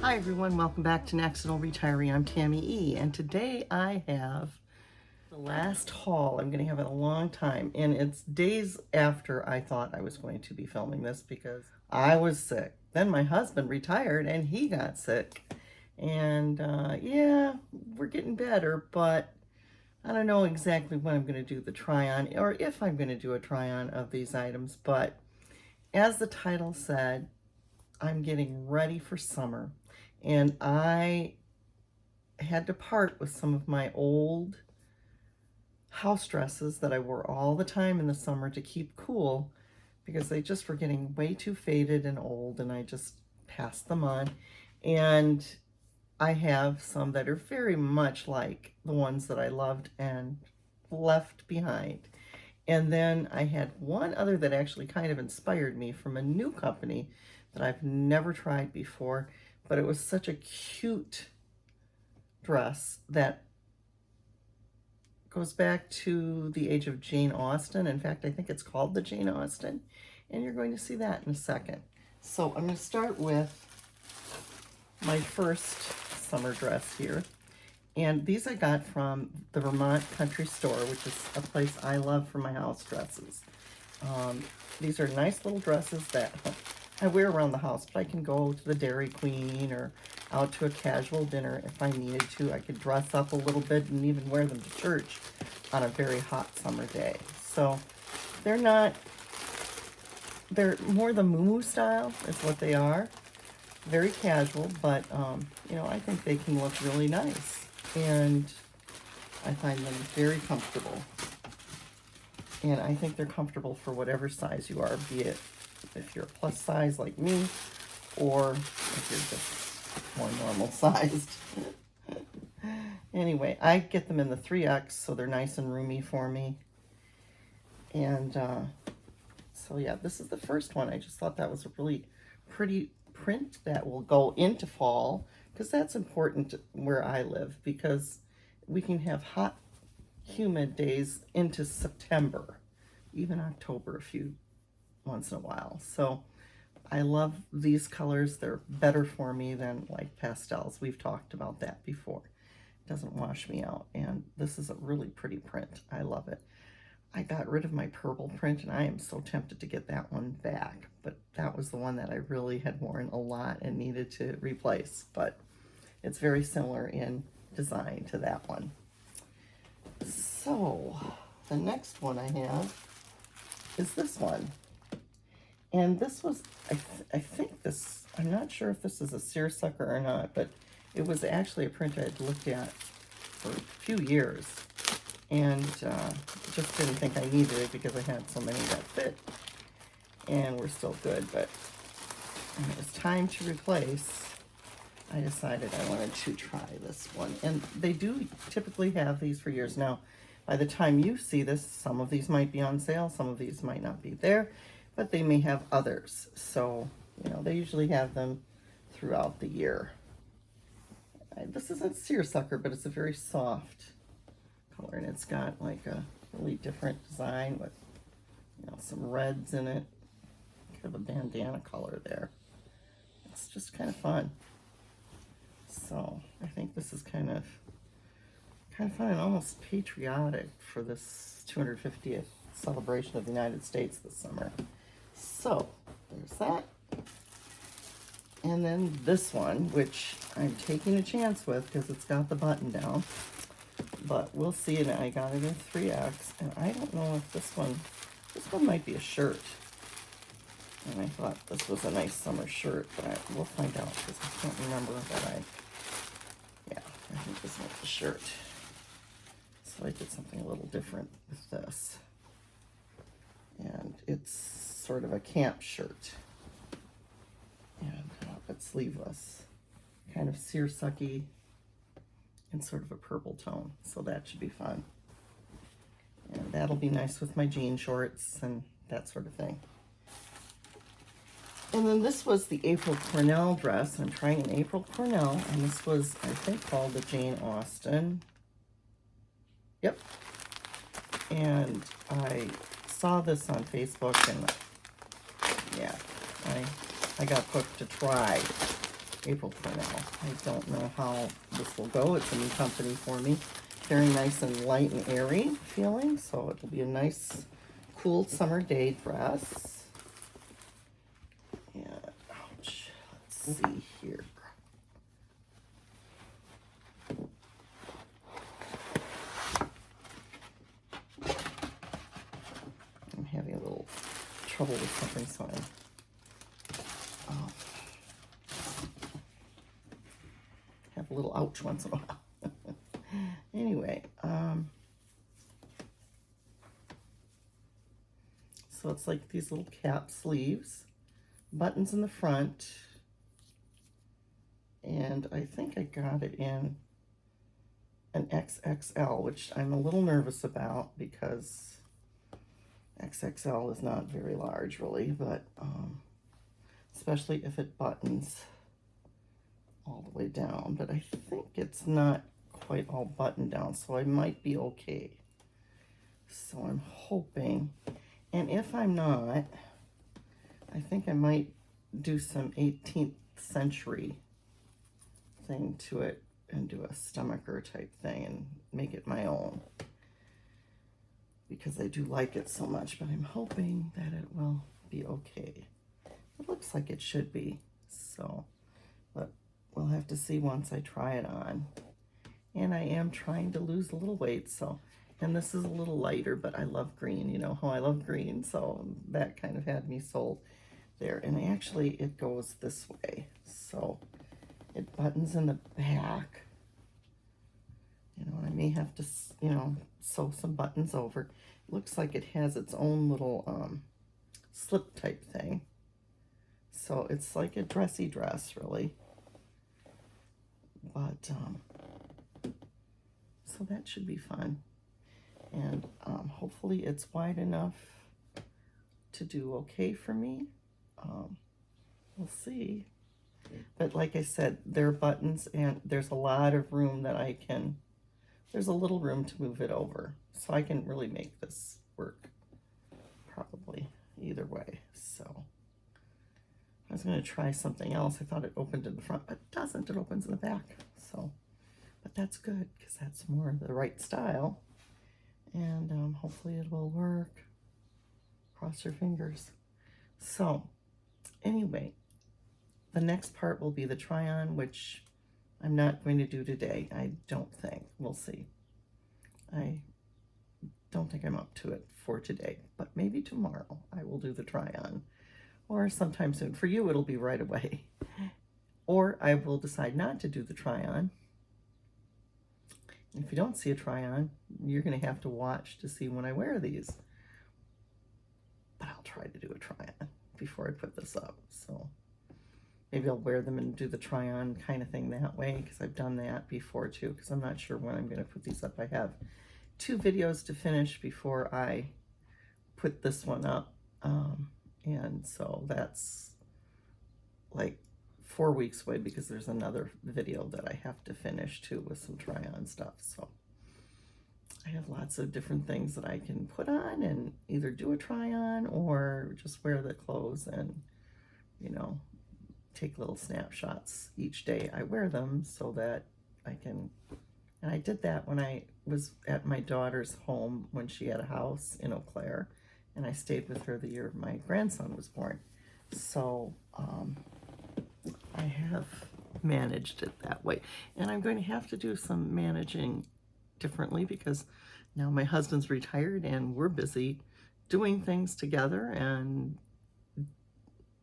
Hi everyone, welcome back to National Retiree. I'm Tammy E, and today I have the last haul I'm going to have in a long time, and it's days after I thought I was going to be filming this because I was sick. Then my husband retired and he got sick, and yeah, we're getting better, but I don't know exactly when I'm going to do the try-on or if I'm going to do a try-on of these items, but as the title said, I'm getting ready for summer. And I had to part with some of my old house dresses that I wore all the time in the summer to keep cool because they just were getting way too faded and old, and I just passed them on. And I have some that are very much like the ones that I loved and left behind. And then I had one other that actually kind of inspired me from a new company that I've never tried before, but it was such a cute dress that goes back to the age of Jane Austen. In fact, I think it's called the Jane Austen, and you're going to see that in a second. So I'm going to start with my first summer dress here. And these I got from the Vermont Country Store, which is a place I love for my house dresses. These are nice little dresses that I wear around the house, but I can go to the Dairy Queen or out to a casual dinner if I needed to. I could dress up a little bit and even wear them to church on a very hot summer day. So they're more the muumuu style is what they are. Very casual, but you know, I think they can look really nice. And I find them very comfortable. And I think they're comfortable for whatever size you are, be it if you're a plus size like me, or if you're just more normal sized. Anyway, I get them in the 3X, so they're nice and roomy for me. And so yeah, this is the first one. I just thought that was a really pretty print that will go into fall, because that's important where I live, because we can have hot, humid days into September, even October a few once in a while. So I love these colors. They're better for me than like pastels. We've talked about that before. It doesn't wash me out, and this is a really pretty print. I love it. I got rid of my purple print, and I am so tempted to get that one back, but that was the one that I really had worn a lot and needed to replace, but it's very similar in design to that one. So the next one I have is this one, and this was, I think this, I'm not sure if this is a seersucker or not, but it was actually a print I had looked at for a few years, and just didn't think I needed it because I had so many that fit and were still good. But when it was time to replace, I decided I wanted to try this one. And they do typically have these for years. Now, by the time you see this, some of these might be on sale, some of these might not be there, but they may have others. So, you know, they usually have them throughout the year. This isn't seersucker, but it's a very soft color, and it's got like a really different design with, you know, some reds in it, kind of a bandana color there. It's just kind of fun. So I think this is kind of fun and almost patriotic for this 250th celebration of the United States this summer. So there's that. And then this one, which I'm taking a chance with because it's got the button down, but we'll see. And I got it in 3X, and I don't know if this one might be a shirt. And I thought this was a nice summer shirt, but we'll find out because I can't remember. But yeah, I think this one's a shirt. So I did something a little different with this. And it's sort of a camp shirt. And but sleeveless. Kind of seersucky and sort of a purple tone. So that should be fun. And that'll be nice with my jean shorts and that sort of thing. And then this was the April Cornell dress. I'm trying an April Cornell, and this was, I think, called the Jane Austen. Yep. And I saw this on Facebook, and yeah, I got hooked to try April Cornell. I don't know how this will go. It's a new company for me. Very nice and light and airy feeling, so it'll be a nice, cool summer day dress. And, ouch, let's see here. I'm having a little trouble with something, so I have a little ouch once in a while. Anyway, so it's like these little cap sleeves, buttons in the front, and I think I got it in an XXL, which I'm a little nervous about because XXL is not very large really, but especially if it buttons all the way down, but I think it's not quite all buttoned down, so I might be okay. So I'm hoping, and if I'm not, I think I might do some 18th century thing to it and do a stomacher type thing and make it my own, because I do like it so much, but I'm hoping that it will be okay. It looks like it should be, so, but we'll have to see once I try it on. And I am trying to lose a little weight, so, and this is a little lighter, but I love green. You know how I love green, so that kind of had me sold there. And actually, it goes this way, so it buttons in the back. You know, I may have to, you know, sew some buttons over. It looks like it has its own little slip type thing. So it's like a dressy dress, really. But, so that should be fun. And hopefully it's wide enough to do okay for me. We'll see. But like I said, there are buttons and there's a lot of room that I can, there's a little room to move it over. So I can really make this work probably either way. So I was going to try something else. I thought it opened in the front, but it doesn't. It opens in the back. So, but that's good because that's more the right style. And hopefully it will work. Cross your fingers. So anyway, the next part will be the try-on, which I'm not going to do today. I don't think. We'll see. I don't think I'm up to it for today, but maybe tomorrow I will do the try-on, or sometime soon. For you, it'll be right away. Or I will decide not to do the try-on. If you don't see a try-on, you're going to have to watch to see when I wear these. But I'll try to do a try-on before I put this up. So maybe I'll wear them and do the try-on kind of thing that way, because I've done that before too, because I'm not sure when I'm going to put these up. I have 2 videos to finish before I put this one up. And so that's like 4 weeks away, because there's another video that I have to finish too with some try-on stuff. So I have lots of different things that I can put on and either do a try-on or just wear the clothes and, you know, take little snapshots each day I wear them, so that I can, and I did that when I was at my daughter's home when she had a house in Eau Claire, and I stayed with her the year my grandson was born. So I have managed it that way, and I'm going to have to do some managing differently, because now my husband's retired and we're busy doing things together, and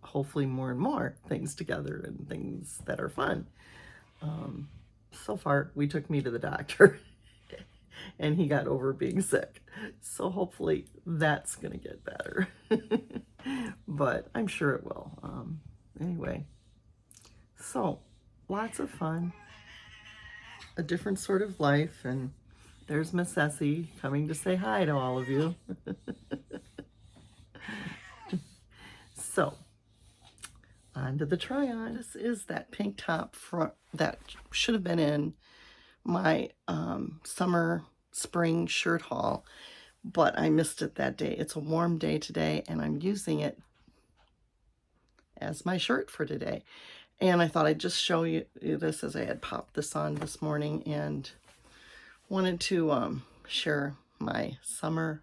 hopefully more and more things together and things that are fun. So far, we took me to the doctor and he got over being sick. So hopefully that's going to get better. But I'm sure it will. Anyway, so lots of fun, a different sort of life, and there's Miss Essie coming to say hi to all of you. So, on to the try-on. This is that pink top front that should have been in my summer spring shirt haul, but I missed it that day. It's a warm day today, and I'm using it as my shirt for today. And I thought I'd just show you this as I had popped this on this morning, and wanted to share my summer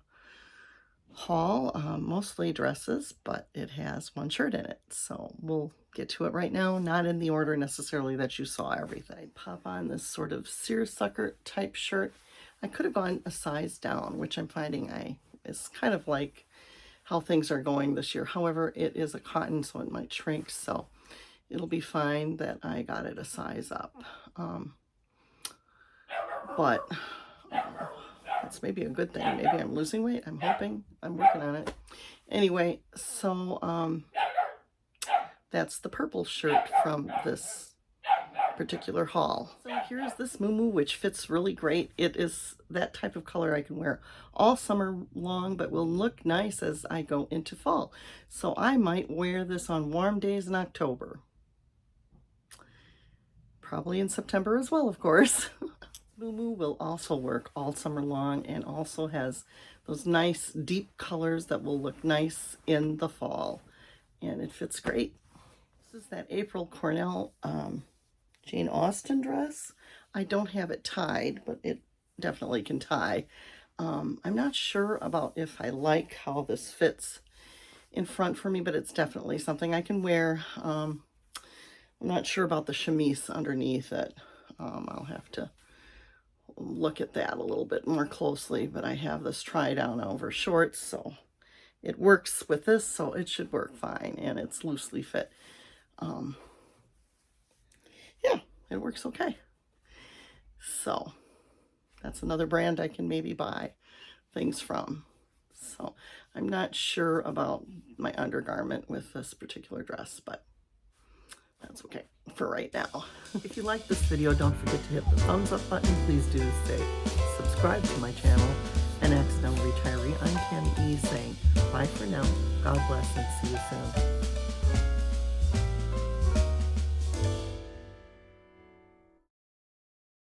haul, mostly dresses, but it has one shirt in it. So we'll get to it right now, not in the order necessarily that you saw everything. I pop on this sort of seersucker type shirt. I could have gone a size down, which I'm finding is kind of like how things are going this year. However, it is a cotton, so it might shrink, so it'll be fine that I got it a size up. But it's maybe a good thing. Maybe I'm losing weight. I'm hoping. I'm working on it. Anyway, so that's the purple shirt from this particular haul. So here's this muumuu, which fits really great. It is that type of color I can wear all summer long, but will look nice as I go into fall. So I might wear this on warm days in October. Probably in September as well, of course. Muumuu will also work all summer long, and also has those nice deep colors that will look nice in the fall, and it fits great. This is that April Cornell Jane Austen dress. I don't have it tied, but it definitely can tie. I'm not sure about if I like how this fits in front for me, but it's definitely something I can wear. I'm not sure about the chemise underneath it. I'll have to look at that a little bit more closely, but I have this try down over shorts, so it works with this, so it should work fine, and it's loosely fit. Yeah, it works okay. So that's another brand I can maybe buy things from. So I'm not sure about my undergarment with this particular dress, but that's okay for right now. If you like this video, don't forget to hit the thumbs up button. Please do subscribe to my channel, An Accidental Retiree. I'm Tammy E saying bye for now. God bless and see you soon.